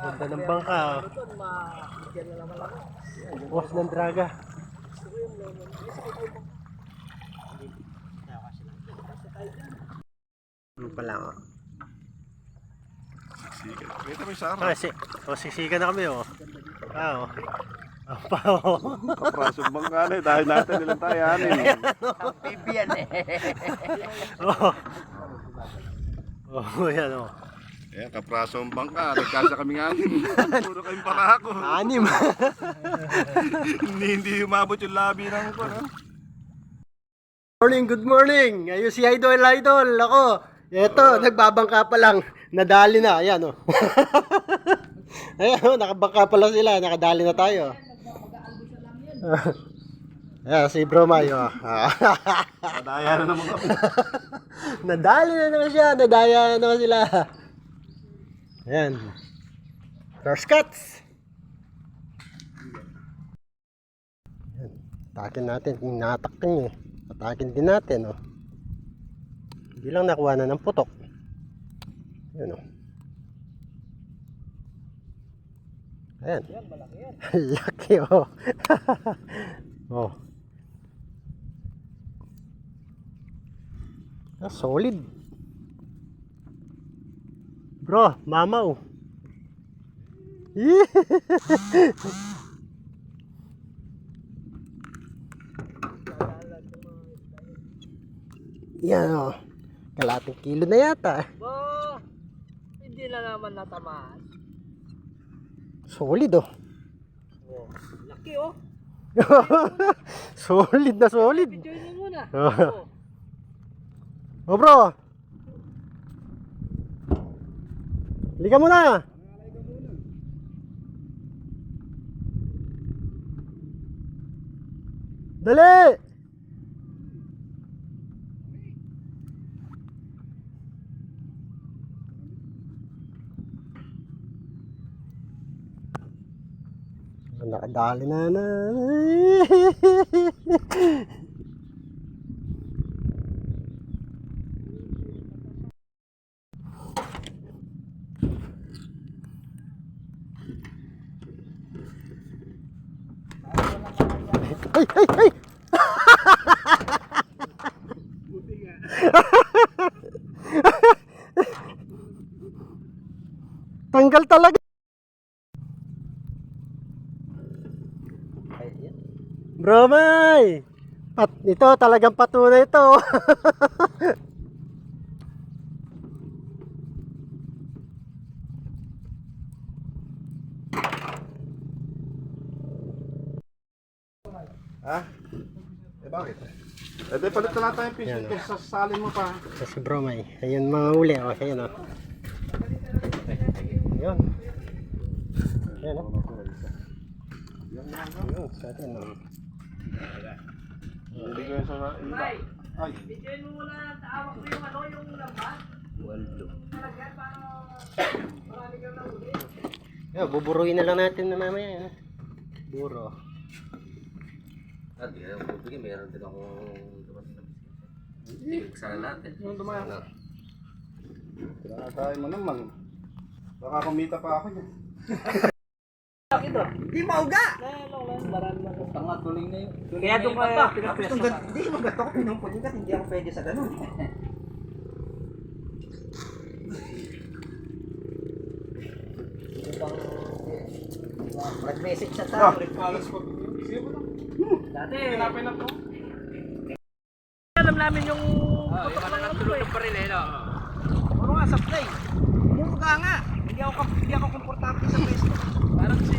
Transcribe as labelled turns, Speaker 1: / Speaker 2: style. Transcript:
Speaker 1: Ganda ng bangka, oh. Buwas ng draga. Ano pala, oh.
Speaker 2: Siksikan. Kita mo yung sarap.
Speaker 1: Siksikan na kami, oh. Oh. Ang pao.
Speaker 2: Kaprasong bangka na eh. Dahil natin nilang tayanin.
Speaker 3: Ang pibiyan eh.
Speaker 1: Oh. Oh, yan, oh.
Speaker 2: Ayan, kaprasong bangka. Nagkasa kami anim. Puro kayong parako.
Speaker 1: Anim.
Speaker 2: Hindi umabot yung labi ng ko, no?
Speaker 1: Good morning. Ayun si Idol. Ako. Eto, nagbabangka pa lang. Nadali na. Ayan, oh. Ayan, oh, nakabangka pa lang sila. Nakadali na tayo. Ayan, si Bro Mayo.
Speaker 2: Nadaya na naman kami.
Speaker 1: Nadali na naman siya. Nadaya na naman sila. Ayan. First cuts. Ayan. Atakin natin. Natakting eh. Atakin din natin, oh. Hindi lang nakuha na ng putok. Ayan, oh. Ayan. Laki, oh. Oh. Ah, solid. Bro, mamaw. Yan, oh. Kalating kilo na yata.
Speaker 3: Hindi na naman natamaan.
Speaker 1: Solid, oh.
Speaker 3: Oh, laki oh.
Speaker 1: Solid na solid.
Speaker 3: Join mo muna.
Speaker 1: Oh, bro. Liga muna. Dali. Nakadali na. Ay! Tanggal talaga. Bro, may. Ito talagang patunay ito.
Speaker 2: Ha? Eh bakit? Eh di palit na natin yung piso.
Speaker 1: Yan, oh.
Speaker 2: Kung sasalin mo pa.
Speaker 1: Si Bro, may. Ayun mga uli, oh. Ayun, oh. Ayun. Ayun, oh. Ayun, sa atin, oh.
Speaker 2: Hindi ko yung sa iba. Ay.
Speaker 3: Join mo muna. Taawak mo yung yung lamba. Waldo. Talagyan para marami kang nahuli.
Speaker 1: Yeah, buburuin na lang natin na mamaya. Buro.
Speaker 3: Hindi na bubigyan. Meron din akong dumating na business. Hindi ko sana natin.
Speaker 2: Yung dumayan. Kinakatayin mo naman. Baka kumita pa ako niya.
Speaker 3: Hindi mauga! Tanga tuloy na yun. Kaya doon ka pinapwesto ka. Hindi, magato ko pinampulikat. Hindi ako pwede sa ganun. Mag-message sa tao. Dati. Alam namin yung putok ng tulog ng baril eh. Puro nga supply. Mumuga nga. Hindi ako komportable sa pwesto. Parang si